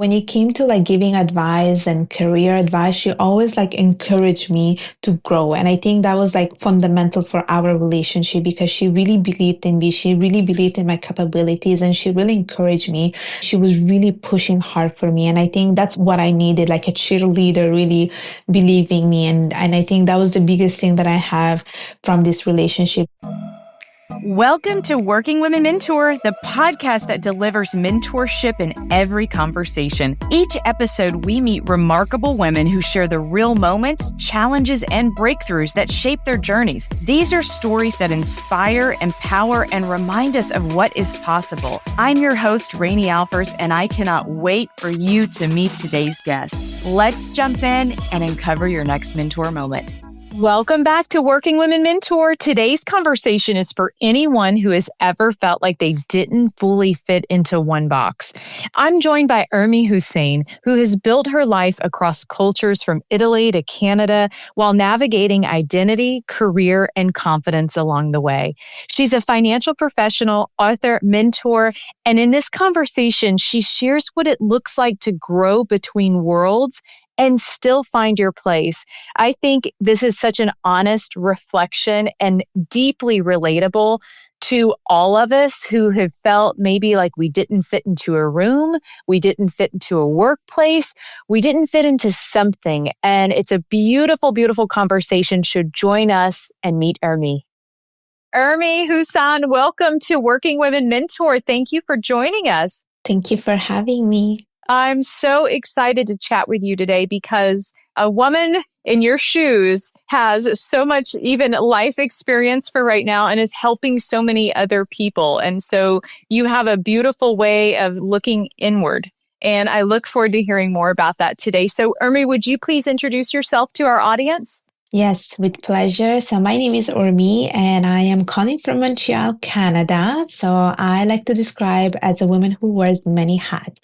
When it came to like giving advice and career advice, she always like encouraged me to grow. And I think that was like fundamental for our relationship because she really believed in me. She really believed in my capabilities and she really encouraged me. She was really pushing hard for me. And I think that's what I needed, like a cheerleader really believing me. And I think that was the biggest thing that I have from this relationship. Welcome to Working Women Mentor, the podcast that delivers mentorship in every conversation. Each episode, we meet remarkable women who share the real moments, challenges, and breakthroughs that shape their journeys. These are stories that inspire, empower, and remind us of what is possible. I'm your host, Rainey Alfers, and I cannot wait for you to meet today's guest. Let's jump in and uncover your next mentor moment. Welcome back to Working Women Mentor. Today's conversation is for anyone who has ever felt like they didn't fully fit into one box. I'm joined by Urmi Hossain, who has built her life across cultures from Italy to Canada while navigating identity, career, and confidence along the way. She's a financial professional, author, mentor, and in this conversation, she shares what it looks like to grow between worlds and still find your place. I think this is such an honest reflection and deeply relatable to all of us who have felt maybe like we didn't fit into a room, we didn't fit into a workplace, we didn't fit into something. And it's a beautiful, beautiful conversation. Should join us and meet Urmi. Urmi Hossain, welcome to Working Women Mentor. Thank you for joining us. Thank you for having me. I'm so excited to chat with you today because a woman in your shoes has so much even life experience for right now and is helping so many other people. And so you have a beautiful way of looking inward. And I look forward to hearing more about that today. So Urmi, would you please introduce yourself to our audience? Yes, with pleasure. So my name is Urmi and I am calling from Montreal, Canada. So I like to describe as a woman who wears many hats.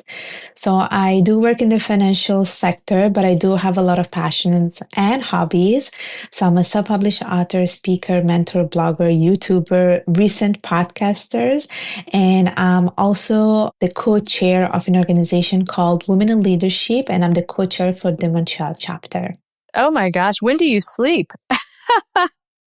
So I do work in the financial sector, but I do have a lot of passions and hobbies. So I'm a self-published author, speaker, mentor, blogger, YouTuber, recent podcasters, and I'm also the co-chair of an organization called Women in Leadership, and I'm the co-chair for the Montreal chapter. Oh my gosh, when do you sleep?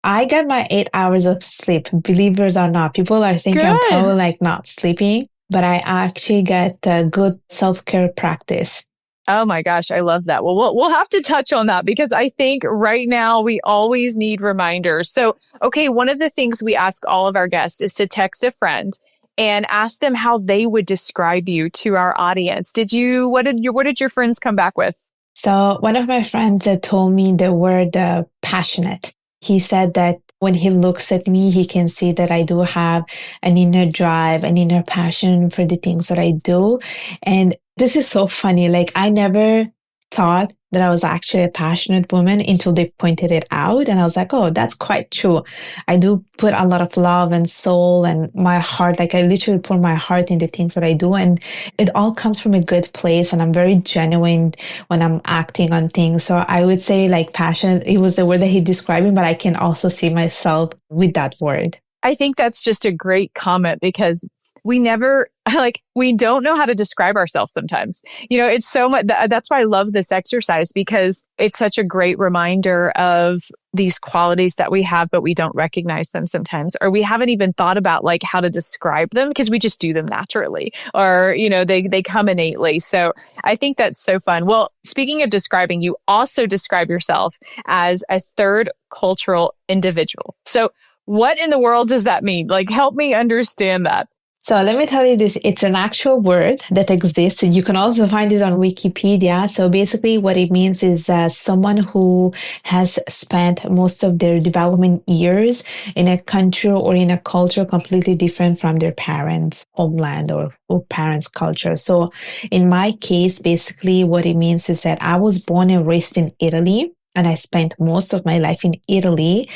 I get my 8 hours of sleep, believe it or not. People are thinking I'm probably like not sleeping, but I actually get a good self-care practice. Oh my gosh, I love that. Well, we'll have to touch on that because I think right now we always need reminders. So, okay, one of the things we ask all of our guests is to text a friend and ask them how they would describe you to our audience. What did your friends come back with? So one of my friends told me the word passionate. He said that when he looks at me, he can see that I do have an inner drive, an inner passion for the things that I do. And this is so funny. Like I never thought that I was actually a passionate woman until they pointed it out. And I was like, oh, that's quite true. I do put a lot of love and soul and my heart. Like I literally put my heart in the things that I do. And it all comes from a good place. And I'm very genuine when I'm acting on things. So I would say like passionate, it was the word that he described me, but I can also see myself with that word. I think that's just a great comment because we don't know how to describe ourselves sometimes. You know, it's so much, that's why I love this exercise because it's such a great reminder of these qualities that we have, but we don't recognize them sometimes, or we haven't even thought about like how to describe them because we just do them naturally, or, you know, they come innately. So I think that's so fun. Well, speaking of describing, you also describe yourself as a third cultural individual. So what in the world does that mean? Like, help me understand that. So let me tell you this, it's an actual word that exists. You can also find it on Wikipedia. So basically what it means is someone who has spent most of their development years in a country or in a culture completely different from their parents' homeland or parents' culture. So in my case, basically what it means is that I was born and raised in Italy. and I spent most of my life in Italy.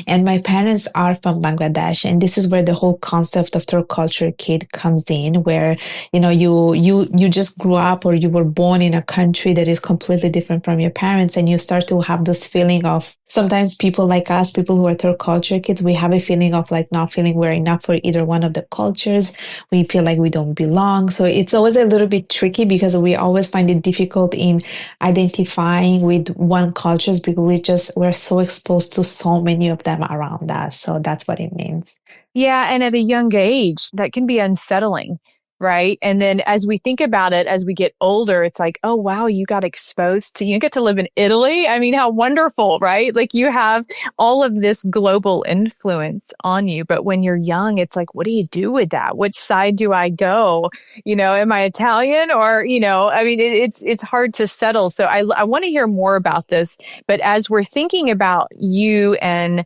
And my parents are from Bangladesh. And this is where the whole concept of third culture kid comes in, where, you just grew up or you were born in a country that is completely different from your parents. And you start to have this feeling of sometimes people like us, people who are third culture kids, we have a feeling of like not feeling we're enough for either one of the cultures. We feel like we don't belong. So it's always a little bit tricky because we always find it difficult in identifying with one cultures because we're so exposed to so many of them around us. So that's what it means. Yeah. And at a young age, that can be unsettling, right? And then as we think about it, as we get older, it's like, oh, wow, you get to live in Italy. I mean, how wonderful, right? Like you have all of this global influence on you. But when you're young, it's like, what do you do with that? Which side do I go? Am I Italian or, I mean, it's hard to settle. So I want to hear more about this. But as we're thinking about you and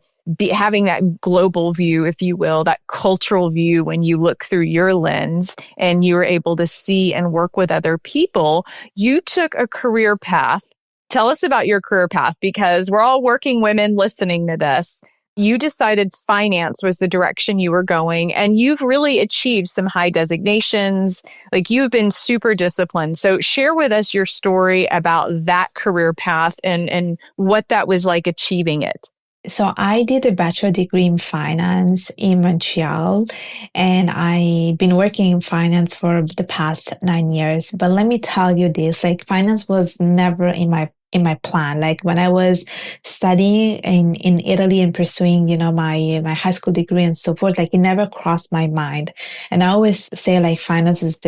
having that global view, if you will, that cultural view when you look through your lens and you were able to see and work with other people, you took a career path. Tell us about your career path because we're all working women listening to this. You decided finance was the direction you were going, and you've really achieved some high designations. Like you've been super disciplined. So share with us your story about that career path and what that was like achieving it. So I did a bachelor degree in finance in Montreal, and I've been working in finance for the past 9 years. But let me tell you this, like finance was never in my plan. Like when I was studying in Italy and pursuing, my high school degree and so forth, like it never crossed my mind. And I always say like finance is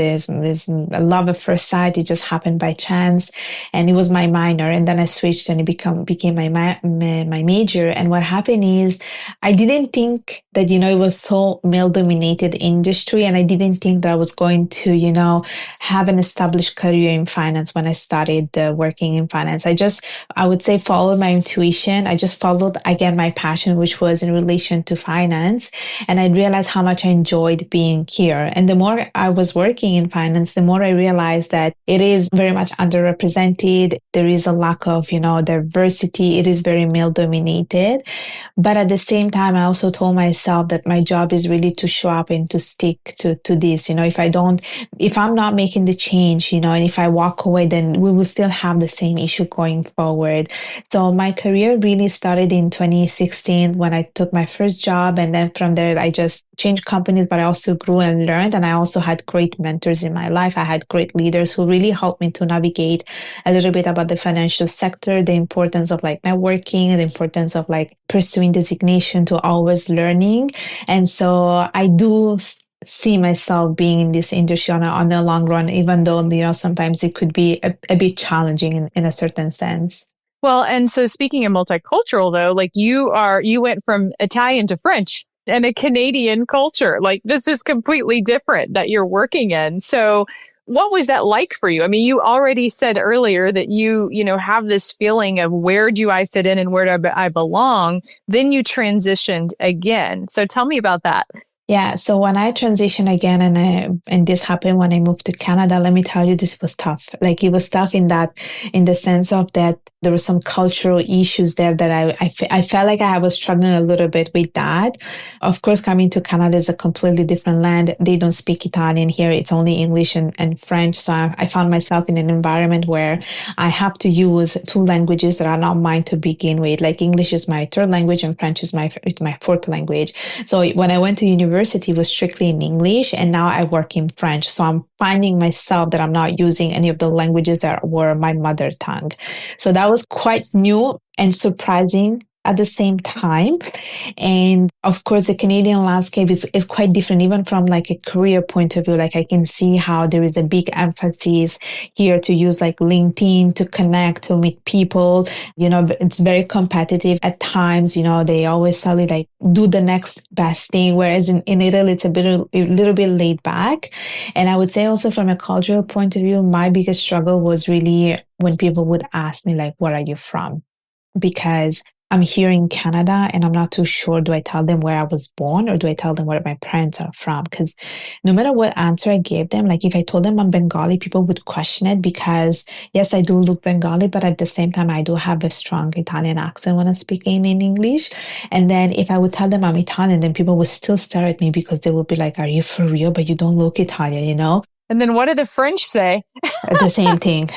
a love at first sight. It just happened by chance, and it was my minor. And then I switched, and it became my major. And what happened is, I didn't think that it was so male dominated industry, and I didn't think that I was going to have an established career in finance when I started working in finance. I would say, followed my intuition. I just followed again my passion, which was in relation to finance. And I realized how much I enjoyed being here. And the more I was working in finance, the more I realized that it is very much underrepresented. There is a lack of, diversity. It is very male dominated. But at the same time, I also told myself that my job is really to show up and to stick to this. If I'm not making the change, and if I walk away, then we will still have the same issue going forward. So my career really started in 2016 when I took my first job. And then from there, I just changed companies, but I also grew and learned. And I also had great mentors in my life. I had great leaders who really helped me to navigate a little bit about the financial sector, the importance of like networking, the importance of like pursuing designation, to always learning. And so I do see myself being in this industry on a long run, even though, sometimes it could be a bit challenging in a certain sense. Well, and so speaking of multicultural though, like you went from Italian to French and a Canadian culture. Like this is completely different that you're working in. So what was that like for you? I mean, you already said earlier that you have this feeling of where do I fit in and where do I belong? Then you transitioned again. So tell me about that. Yeah, so when I transitioned again, and this happened when I moved to Canada, let me tell you, this was tough. Like it was tough in the sense of that there were some cultural issues there that I felt like I was struggling a little bit with that. Of course, coming to Canada is a completely different land. They don't speak Italian here. It's only English and French. So I found myself in an environment where I have to use two languages that are not mine to begin with. Like English is my third language and French is my fourth language. So when I went to university, was strictly in English, and now I work in French. So I'm finding myself that I'm not using any of the languages that were my mother tongue. So that was quite new and surprising at the same time. And of course, the Canadian landscape is quite different, even from like a career point of view. Like I can see how there is a big emphasis here to use like LinkedIn to connect, to meet people. It's very competitive at times. They always tell you like, do the next best thing. Whereas in Italy, it's a little bit laid back. And I would say also from a cultural point of view, my biggest struggle was really when people would ask me like, where are you from? Because I'm here in Canada and I'm not too sure, do I tell them where I was born or do I tell them where my parents are from? Because no matter what answer I gave them, like if I told them I'm Bengali, people would question it because yes, I do look Bengali, but at the same time, I do have a strong Italian accent when I'm speaking in English. And then if I would tell them I'm Italian, then people would still stare at me because they would be like, are you for real? But you don't look Italian, you know? And then what do the French say? The same thing.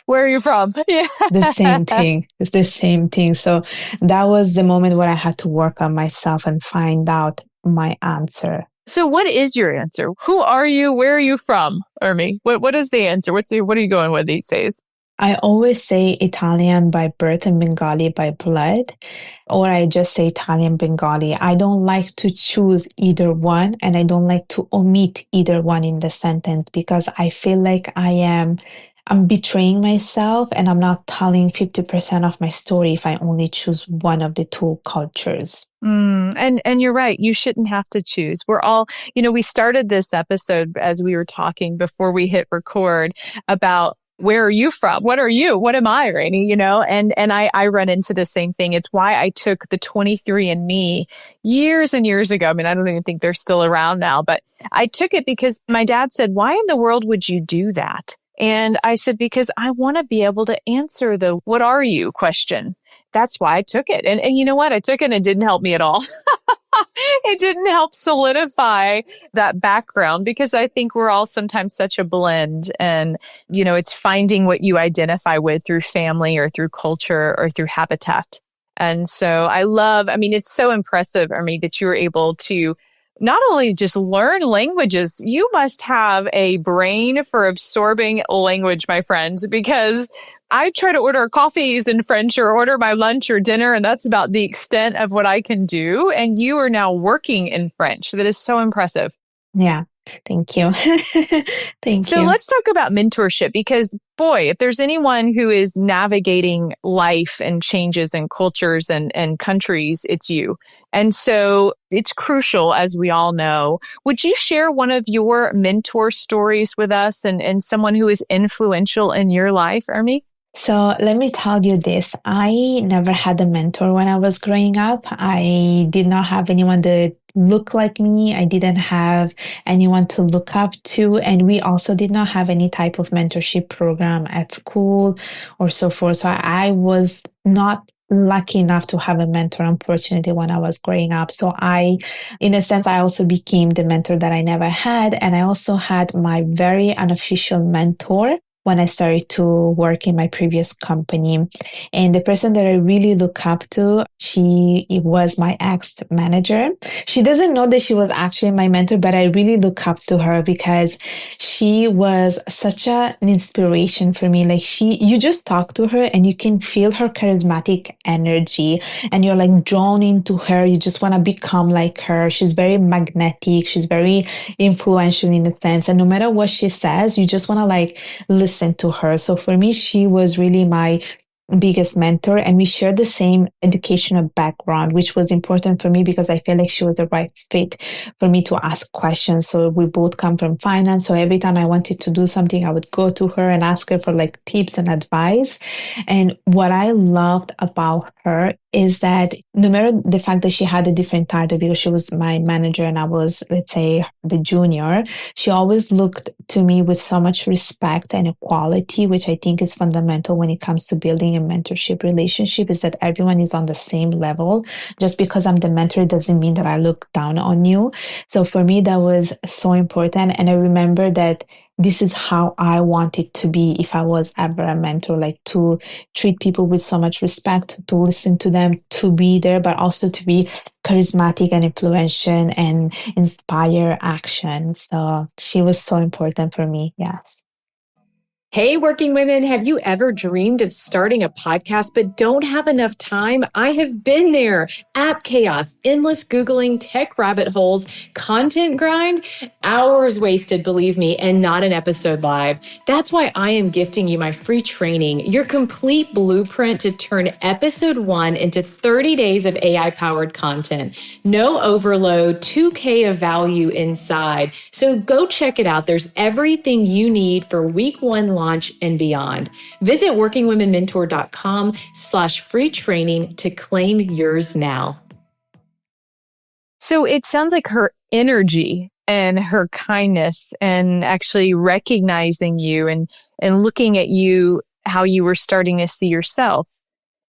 Where are you from? Yeah. The same thing. It's the same thing. So that was the moment where I had to work on myself and find out my answer. So what is your answer? Who are you? Where are you from, Urmi? What is the answer? What are you going with these days? I always say Italian by birth and Bengali by blood, or I just say Italian Bengali. I don't like to choose either one, and I don't like to omit either one in the sentence because I feel like I'm betraying myself and I'm not telling 50% of my story if I only choose one of the two cultures. And you're right. You shouldn't have to choose. We're all, we started this episode as we were talking before we hit record about where are you from? What are you? What am I, Rainey? And I run into the same thing. It's why I took the 23andMe years and years ago. I mean, I don't even think they're still around now, but I took it because my dad said, why in the world would you do that? And I said, because I want to be able to answer the what are you question. That's why I took it. And you know what? I took it and it didn't help me at all. It didn't help solidify that background because I think we're all sometimes such a blend and, it's finding what you identify with through family or through culture or through habitat. And so it's so impressive, Urmi, that you were able to not only just learn languages, you must have a brain for absorbing language, my friend, because I try to order coffees in French or order my lunch or dinner, and that's about the extent of what I can do. And you are now working in French. That is so impressive. Yeah. Thank you. Thank you. So let's talk about mentorship because, boy, if there's anyone who is navigating life and changes and cultures and countries, it's you. And so it's crucial, as we all know. Would you share one of your mentor stories with us and someone who is influential in your life, Urmi? So let me tell you this. I never had a mentor when I was growing up. I did not have anyone that looked like me. I didn't have anyone to look up to. And we also did not have any type of mentorship program at school or so forth. So I was not lucky enough to have a mentor, unfortunately, when I was growing up. So in a sense, I also became the mentor that I never had. And I also had my very unofficial mentor when I started to work in my previous company. And the person that I really look up to, it was my ex-manager. She doesn't know that she was actually my mentor, but I really look up to her because she was such an inspiration for me. Like you just talk to her and you can feel her charismatic energy and you're like drawn into her. You just want to become like her. She's very magnetic. She's very influential in a sense. And no matter what she says, you just want to listen to her. So for me, she was really my biggest mentor and we shared the same educational background, which was important for me because I feel like she was the right fit for me to ask questions. So we both come from finance. So every time I wanted to do something, I would go to her and ask her for tips and advice. And what I loved about her is that no matter the fact that she had a different title because she was my manager and I was, let's say, the junior, she always looked to me with so much respect and equality, which I think is fundamental when it comes to building a mentorship relationship, is that everyone is on the same level. Just because I'm the mentor doesn't mean that I look down on you. So for me, that was so important. And I remember that this is how I wanted to be if I was ever a mentor, to treat people with so much respect, to listen to them, to be there, but also to be charismatic and influential and inspire action. So she was so important for me. Yes. Hey, working women, have you ever dreamed of starting a podcast but don't have enough time? I have been there. App chaos, endless Googling, tech rabbit holes, content grind, hours wasted, believe me, and not an episode live. That's why I am gifting you my free training, your complete blueprint to turn episode 1 into 30 days of AI-powered content. No overload, 2K of value inside. So go check it out. There's everything you need for week 1 launch and beyond. Visit workingwomenmentor.com/free training to claim yours now. So it sounds like her energy and her kindness and actually recognizing you and looking at you, how you were starting to see yourself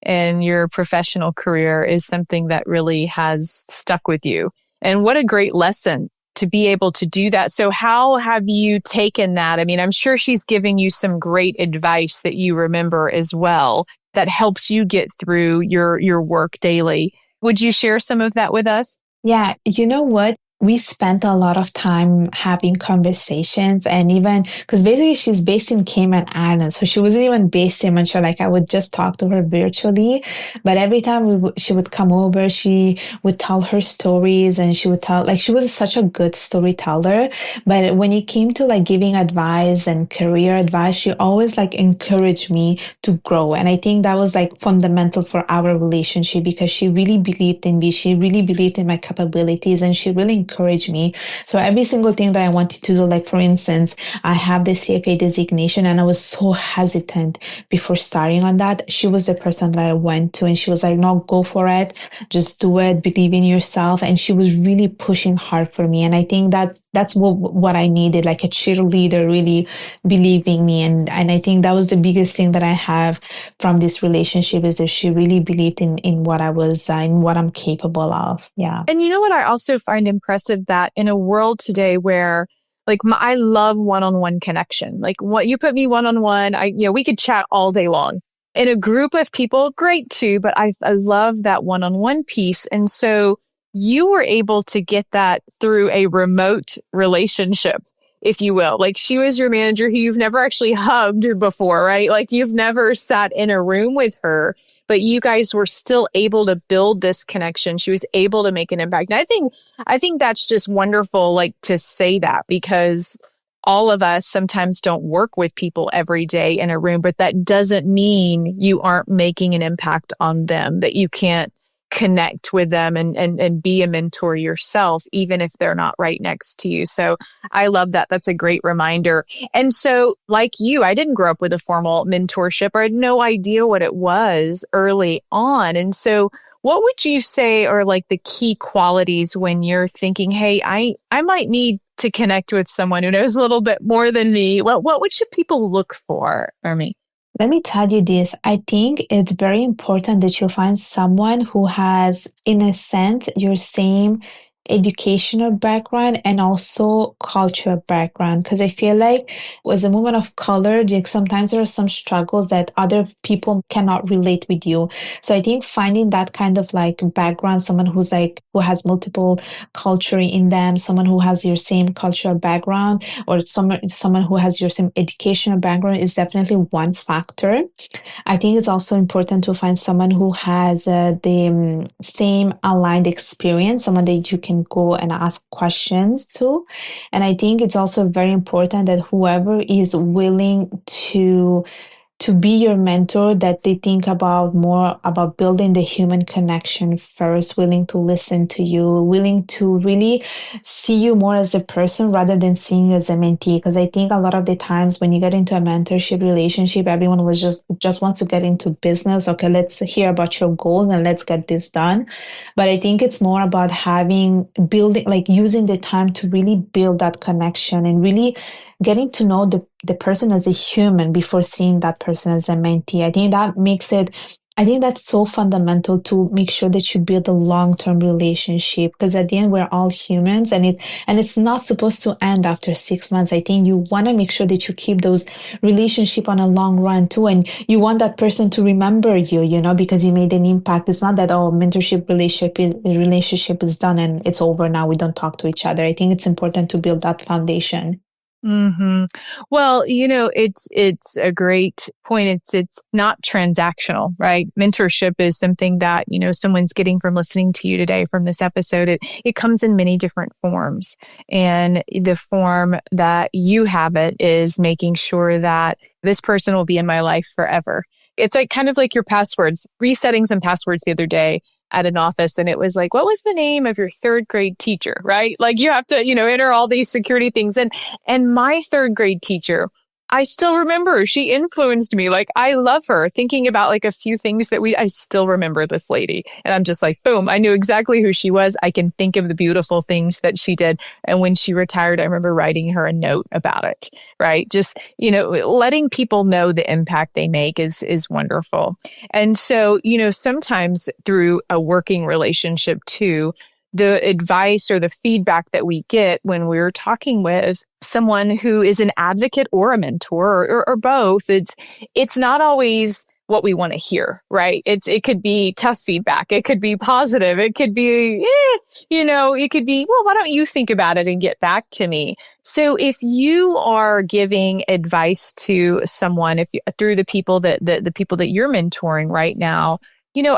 and your professional career is something that really has stuck with you. And what a great lesson to be able to do that. So how have you taken that? I mean, I'm sure she's giving you some great advice that you remember as well that helps you get through your work daily. Would you share some of that with us? Yeah, you know what? We spent a lot of time having conversations, and even because basically she's based in Cayman Islands, so she wasn't even based in Montreal. Like I would just talk to her virtually, but every time she would come over, she would tell her stories, and she would tell like she was such a good storyteller. But when it came to like giving advice and career advice, she always like encouraged me to grow, and I think that was like fundamental for our relationship because she really believed in me. She really believed in my capabilities, and she really encourage me. So every single thing that I wanted to do, like for instance, I have the CFA designation and I was so hesitant before starting on that. She was the person that I went to and she was like, no, go for it. Just do it. Believe in yourself. And she was really pushing hard for me. And I think that's what I needed, like a cheerleader really believing me. And I think that was the biggest thing that I have from this relationship is that she really believed in what I was, in what I'm capable of. Yeah. And you know what I also find impressive that in a world today where I love one-on-one connection. Like what you put me one-on-one, we could chat all day long. In a group of people, great too, but I love that one-on-one piece. And so you were able to get that through a remote relationship, if you will. Like she was your manager who you've never actually hugged before, right? Like you've never sat in a room with her, but you guys were still able to build this connection. She was able to make an impact. And I think that's just wonderful, like to say that because all of us sometimes don't work with people every day in a room, but that doesn't mean you aren't making an impact on them, that you can't connect with them and be a mentor yourself, even if they're not right next to you. So I love that. That's a great reminder. And so like you, I didn't grow up with a formal mentorship or I had no idea what it was early on. And so what would you say are like the key qualities when you're thinking, hey, I might need to connect with someone who knows a little bit more than me? What should people look for, Urmi? Let me tell you this. I think it's very important that you find someone who has, in a sense, your same educational background and also cultural background. Because I feel like as a woman of color, like sometimes there are some struggles that other people cannot relate with you. So I think finding that kind of like background, someone who's like, who has multiple culture in them, someone who has your same cultural background, or someone who has your same educational background is definitely one factor. I think it's also important to find someone who has the same aligned experience, someone that you can go and ask questions to. And I think it's also very important that whoever is willing to be your mentor, that they think about more about building the human connection first, willing to listen to you, willing to really see you more as a person rather than seeing you as a mentee. Because I think a lot of the times when you get into a mentorship relationship, everyone was just wants to get into business. Okay, let's hear about your goals and let's get this done. But I think it's more about building, like using the time to really build that connection and really getting to know the person as a human before seeing that person as a mentee. I think that's so fundamental to make sure that you build a long-term relationship, because at the end we're all humans and it's not supposed to end after 6 months. I think you want to make sure that you keep those relationship on a long run too, and you want that person to remember you, because you made an impact. It's not that mentorship relationship is done and it's over now. We don't talk to each other. I think it's important to build that foundation. Hmm. Well, it's a great point. It's not transactional, right? Mentorship is something that, someone's getting from listening to you today from this episode. It comes in many different forms. And the form that you have it is making sure that this person will be in my life forever. It's like kind of like your passwords, resetting some passwords the other day at an office. And it was like, what was the name of your third grade teacher, right? Like you have to, enter all these security things. And my third grade teacher I still remember she influenced me. Like, I love her. Thinking about like a few things that I still remember this lady. And I'm just like, boom, I knew exactly who she was. I can think of the beautiful things that she did. And when she retired, I remember writing her a note about it, right? Just, letting people know the impact they make is wonderful. And so, sometimes through a working relationship too, the advice or the feedback that we get when we're talking with someone who is an advocate or a mentor or both, it's not always what we want to hear, right? It could be tough feedback. It could be positive. It could be, it could be, well, why don't you think about it and get back to me? So if you are giving advice to someone, through the people the people that you're mentoring right now,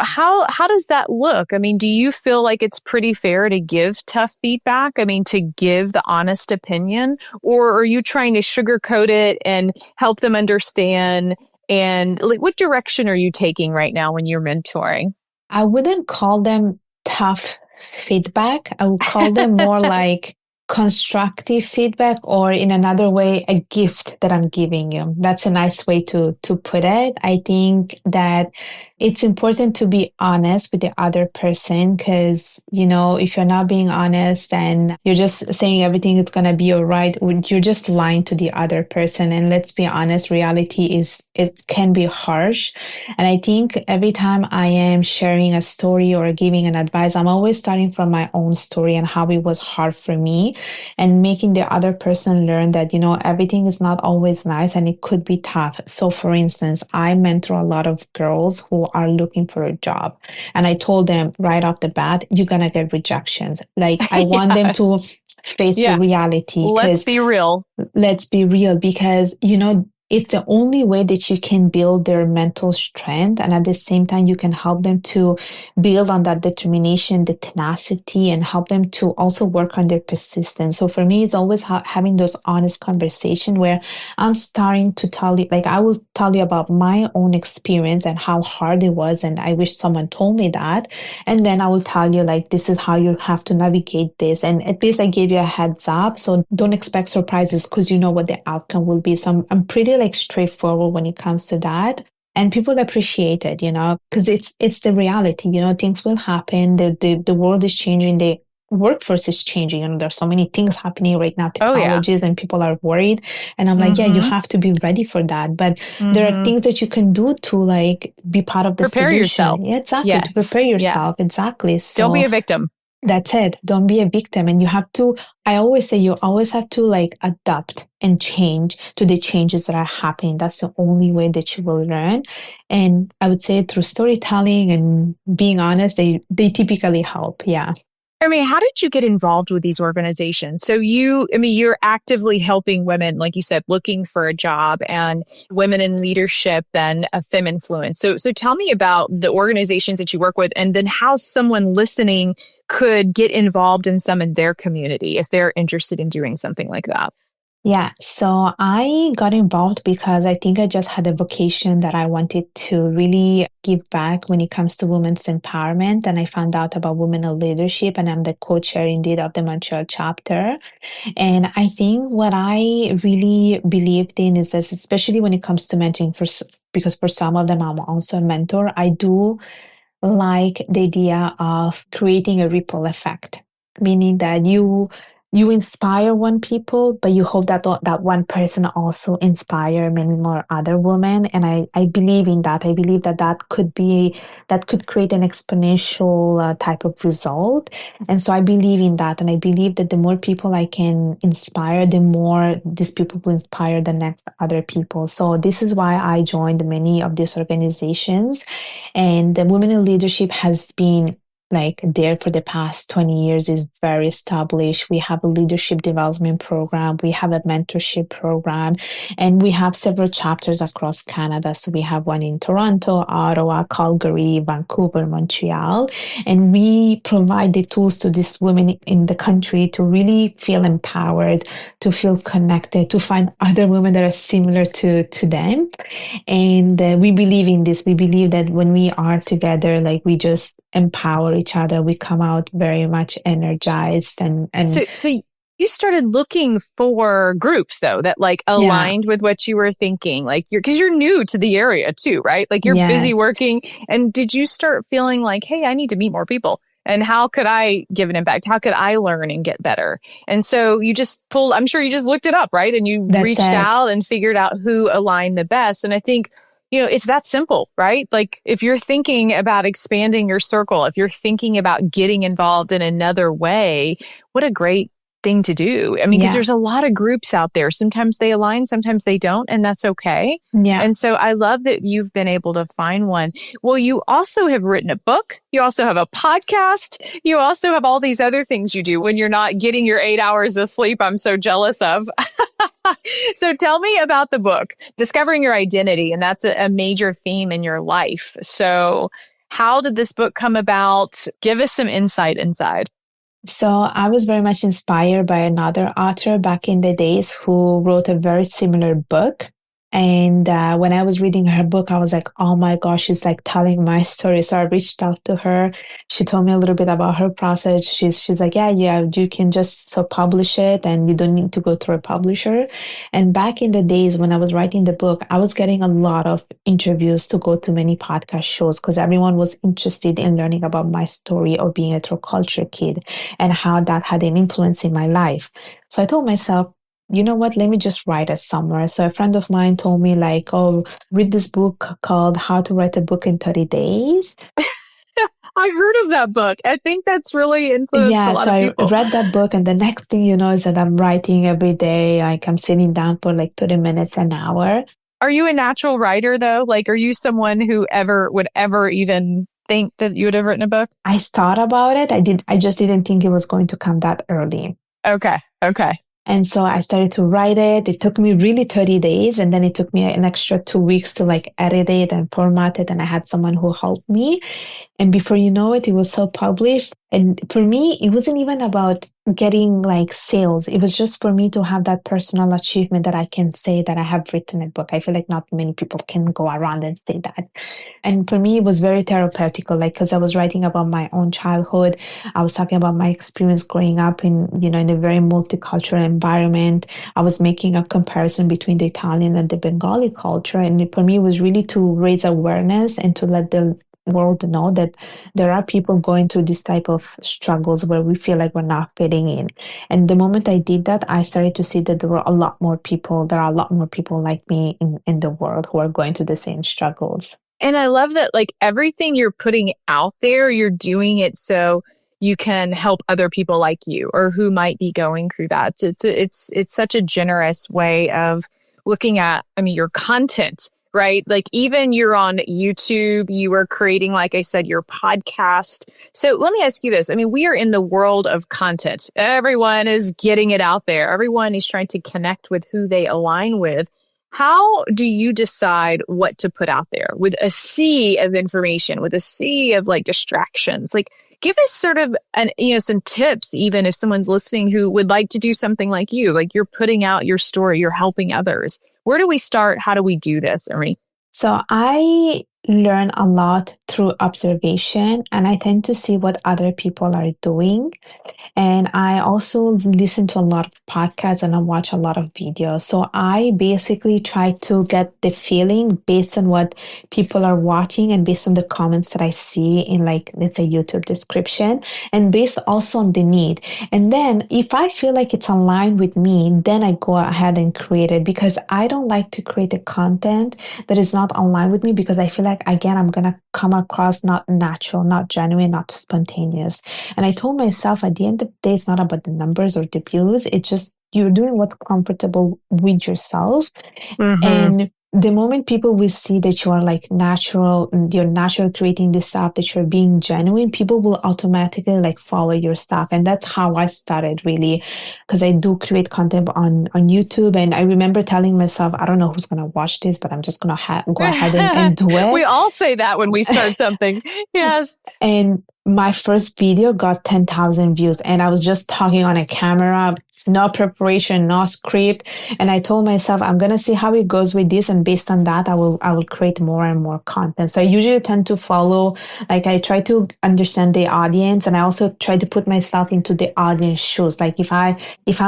how does that look? I mean, do you feel like it's pretty fair to give tough feedback? I mean, to give the honest opinion, or are you trying to sugarcoat it and help them understand? And like, what direction are you taking right now when you're mentoring? I wouldn't call them tough feedback. I would call them more like constructive feedback, or in another way, a gift that I'm giving you. That's a nice way to put it. I think that it's important to be honest with the other person, because, if you're not being honest and you're just saying everything is going to be all right, you're just lying to the other person. And let's be honest, reality it can be harsh. And I think every time I am sharing a story or giving an advice, I'm always starting from my own story and how it was hard for me, and making the other person learn that, everything is not always nice and it could be tough. So for instance, I mentor a lot of girls who are looking for a job. And I told them right off the bat, you're going to get rejections. Like, I want them to face the reality. Let's be real. Let's be real, because, it's the only way that you can build their mental strength. And at the same time, you can help them to build on that determination, the tenacity, and help them to also work on their persistence. So for me, it's always having those honest conversations where I'm starting to tell you, like, I will tell you about my own experience and how hard it was. And I wish someone told me that. And then I will tell you, like, this is how you have to navigate this. And at least I gave you a heads up. So don't expect surprises, because you know what the outcome will be. So I'm pretty like straightforward when it comes to that. And people appreciate it, because it's the reality, things will happen. The world is changing. The workforce is changing. There's so many things happening right now, technologies, and people are worried. And I'm like, yeah, you have to be ready for that. But there are things that you can do to like be part of the prepare solution. Yourself. Yeah, exactly. Yes. To prepare yourself. Yeah. Exactly. So don't be a victim. That's it. Don't be a victim. And I always say, you always have to like adapt and change to the changes that are happening. That's the only way that you will learn. And I would say through storytelling and being honest, they typically help. Yeah. I mean, how did you get involved with these organizations? So you're actively helping women, like you said, looking for a job, and women in leadership and a FemInfluence. So tell me about the organizations that you work with, and then how someone listening could get involved in some in their community if they're interested in doing something like that. Yeah, so I got involved because I think I just had a vocation that I wanted to really give back when it comes to women's empowerment. And I found out about women in leadership, and I'm the co-chair indeed of the Montreal chapter. And I think what I really believed in is that, especially when it comes to mentoring, because for some of them, I'm also a mentor, I do like the idea of creating a ripple effect, meaning that you inspire one people, but you hope that that one person also inspire many more other women. And I believe in that. I believe that could create an exponential type of result. And so I believe in that. And I believe that the more people I can inspire, the more these people will inspire the next other people. So this is why I joined many of these organizations. And the Women in Leadership has been like there for the past 20 years, is very established. We have a leadership development program. We have a mentorship program, and we have several chapters across Canada. So we have one in Toronto, Ottawa, Calgary, Vancouver, Montreal, and we provide the tools to these women in the country to really feel empowered, to feel connected, to find other women that are similar to them. And we believe in this. We believe that when we are together, like, we just empower each other. We come out very much energized and so you started looking for groups though that like Yeah. aligned with what you were thinking, like because you're new to the area too, right? Like you're busy Yes. working. And did you start feeling like, hey, I need to meet more people? And how could I give an impact? How could I learn and get better? And so you just pulled, I'm sure you just looked it up, right? And you That's reached it. out and figured out who aligned the best. And I think, it's that simple, right? Like if you're thinking about expanding your circle, if you're thinking about getting involved in another way, what a great thing to do. I mean, because Yeah. there's a lot of groups out there. Sometimes they align, sometimes they don't, and that's okay. Yeah. And so I love that you've been able to find one. Well, you also have written a book. You also have a podcast. You also have all these other things you do when you're not getting your 8 hours of sleep. I'm so jealous of. So tell me about the book, Discovering Your Identity. And that's a major theme in your life. So how did this book come about? Give us some insight inside. So I was very much inspired by another author back in the days who wrote a very similar book. And when I was reading her book, I was like, oh my gosh, she's like telling my story. So I reached out to her. She told me a little bit about her process. She's like, yeah, you can just so publish it and you don't need to go through a publisher. And back in the days when I was writing the book, I was getting a lot of interviews to go to many podcast shows because everyone was interested in learning about my story of being a third culture kid and how that had an influence in my life. So I told myself, you know what, let me just write it somewhere. So a friend of mine told me like, oh, read this book called How to Write a Book in 30 Days. I heard of that book. I think that's really influenced a Yeah, lot so of I people. read that book and the next thing you know is that I'm writing every day. Like I'm sitting down for like 30 minutes, an hour. Are you a natural writer though? Like, are you someone who would ever even think that you would have written a book? I thought about it. I just didn't think it was going to come that early. Okay. Okay. And so I started to write it. It took me really 30 days. And then it took me an extra 2 weeks to like edit it and format it. And I had someone who helped me. And before you know it, it was self-published. And for me, it wasn't even about getting like sales. It was just for me to have that personal achievement that I can say that I have written a book. I feel like not many people can go around and say that. And for me, it was very therapeutical, like, because I was writing about my own childhood. I was talking about my experience growing up in a very multicultural environment. I was making a comparison between the Italian and the Bengali culture. And for me, it was really to raise awareness and to let the world know that there are people going through this type of struggles where we feel like we're not fitting in. And the moment I did that, I started to see that there are a lot more people like me in the world who are going through the same struggles. And I love that, like, everything you're putting out there, you're doing it so you can help other people like you or who might be going through that. So it's such a generous way of looking at, I mean, your content, right? Like even you're on YouTube, you are creating, like I said, your podcast. So let me ask you this. I mean, we are in the world of content. Everyone is getting it out there. Everyone is trying to connect with who they align with. How do you decide what to put out there with a sea of information, with a sea of like distractions? Like, give us sort of some tips, even if someone's listening who would like to do something like you, like you're putting out your story, you're helping others. Where do we start? How do we do this, Urmi? So I learn a lot through observation, and I tend to see what other people are doing. And I also listen to a lot of podcasts and I watch a lot of videos. So I basically try to get the feeling based on what people are watching and based on the comments that I see in, like, let's say YouTube description, and based also on the need. And then if I feel like it's aligned with me, then I go ahead and create it, because I don't like to create a content that is not aligned with me, because I feel like, again, I'm going to come across not natural, not genuine, not spontaneous. And I told myself at the end of the day, it's not about the numbers or the views. It's just you're doing what's comfortable with yourself. Mm-hmm. And the moment people will see that you are like natural, you're natural creating this stuff, that you're being genuine, people will automatically like follow your stuff. And that's how I started, really, because I do create content on YouTube. And I remember telling myself, I don't know who's going to watch this, but I'm just going to go ahead and do We it. all say that when we start something. Yes. And my first video got 10,000 views, and I was just talking on a camera, no preparation, no script. And I told myself, I'm going to see how it goes with this. And based on that, I will create more and more content. So I usually tend to follow, like I try to understand the audience, and I also try to put myself into the audience shoes. Like if I'm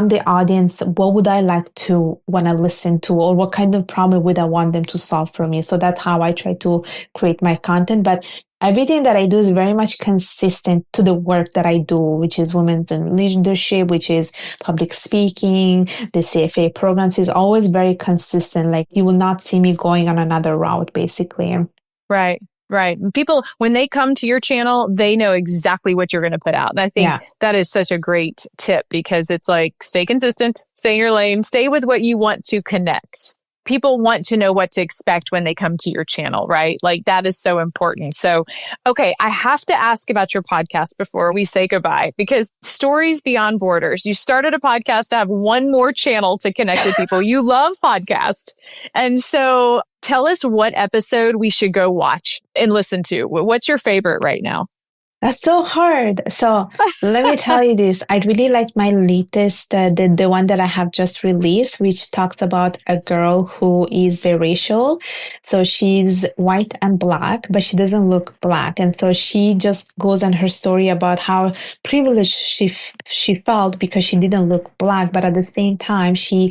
the audience, what would I like to want to listen to, or what kind of problem would I want them to solve for me? So that's how I try to create my content. But everything that I do is very much consistent to the work that I do, which is women's in leadership, which is public speaking, the CFA programs is always very consistent. Like you will not see me going on another route, basically. Right. Right. And people, when they come to your channel, they know exactly what you're going to put out. And I think that is such a great tip, because it's like, stay consistent, stay in your lane, stay with what you want to connect. People want to know what to expect when they come to your channel, right? Like that is so important. So, okay, I have to ask about your podcast before we say goodbye, because Stories Beyond Borders, you started a podcast to have one more channel to connect with people. You love podcasts. And so tell us what episode we should go watch and listen to. What's your favorite right now? That's so hard. So let me tell you this. I really like my latest, the one that I have just released, which talks about a girl who is biracial. So she's white and black, but she doesn't look black. And so she just goes on her story about how privileged she felt because she didn't look black. But at the same time, she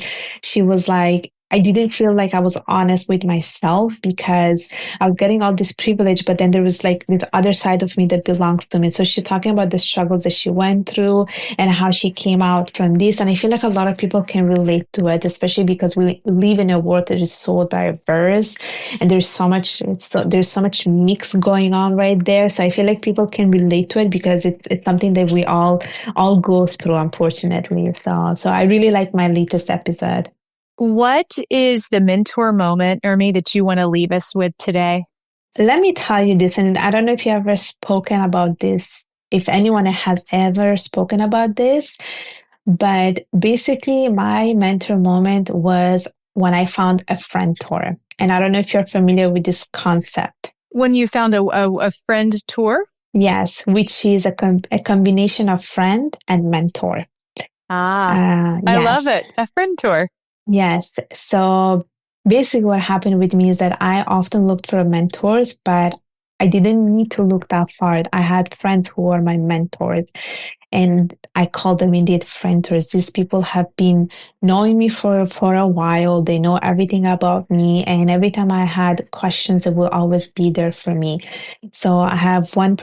was like, I didn't feel like I was honest with myself because I was getting all this privilege, but then there was like this other side of me that belongs to me. So she's talking about the struggles that she went through and how she came out from this. And I feel like a lot of people can relate to it, especially because we live in a world that is so diverse and there's so much mix going on right there. So I feel like people can relate to it because it's something that we all go through, unfortunately. So I really like my latest episode. What is the mentor moment, Urmi, that you want to leave us with today? Let me tell you this, and I don't know if you ever spoken about this, if anyone has ever spoken about this, but basically my mentor moment was when I found a friend tour. And I don't know if you're familiar with this concept. When you found a friend tour? Yes, which is a combination of friend and mentor. Yes. I love it. A friend tour. Yes. So basically what happened with me is that I often looked for mentors, but I didn't need to look that far. I had friends who were my mentors. And I call them indeed frienders. These people have been knowing me for a while. They know everything about me. And every time I had questions, they will always be there for me. So I have I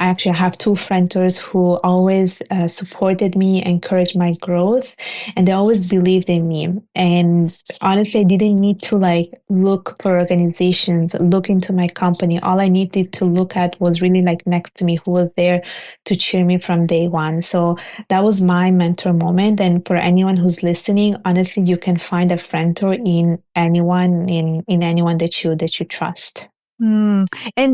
actually have two frienders who always supported me, encouraged my growth, and they always believed in me. And honestly, I didn't need to like look for organizations, look into my company. All I needed to look at was really like next to me, who was there to cheer me from day one. So that was my mentor moment. And for anyone who's listening, honestly, you can find a mentor in anyone, in anyone that you trust. And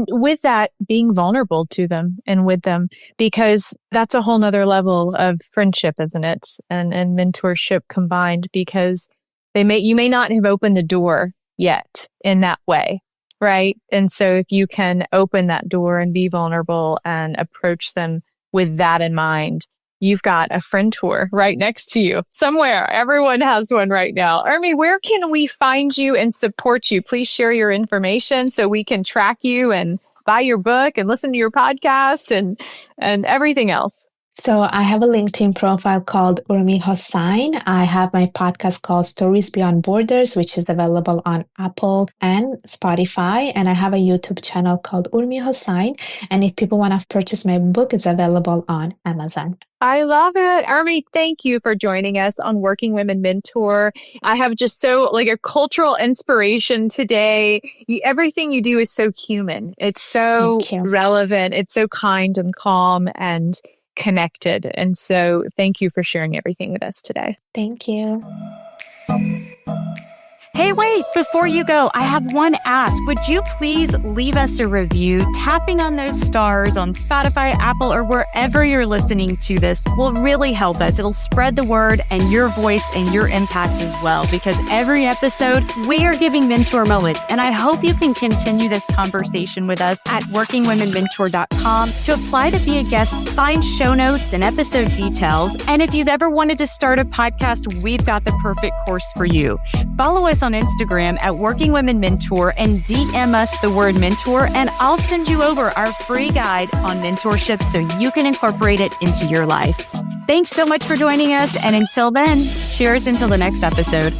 with that, being vulnerable to them and with them, because that's a whole nother level of friendship, isn't it? And mentorship combined, because you may not have opened the door yet in that way. Right. And so if you can open that door and be vulnerable and approach them with that in mind, you've got a friend tour right next to you somewhere. Everyone has one right now. Urmi, where can we find you and support you? Please share your information so we can track you and buy your book and listen to your podcast and everything else. So I have a LinkedIn profile called Urmi Hossain. I have my podcast called Stories Beyond Borders, which is available on Apple and Spotify. And I have a YouTube channel called Urmi Hossain. And if people want to purchase my book, it's available on Amazon. I love it. Urmi, thank you for joining us on Working Women Mentor. I have just so like a cultural inspiration today. Everything you do is so human. It's so relevant. It's so kind and calm and connected. And so thank you for sharing everything with us today. Thank you. Hey, wait, before you go, I have one ask. Would you please leave us a review? Tapping on those stars on Spotify, Apple, or wherever you're listening to this will really help us. It'll spread the word and your voice and your impact as well, because every episode we are giving mentor moments. And I hope you can continue this conversation with us at workingwomenmentor.com. To apply to be a guest, find show notes and episode details. And if you've ever wanted to start a podcast, we've got the perfect course for you. Follow us on Instagram at Working Women Mentor and DM us the word mentor, and I'll send you over our free guide on mentorship so you can incorporate it into your life. Thanks so much for joining us. And until then, cheers until the next episode.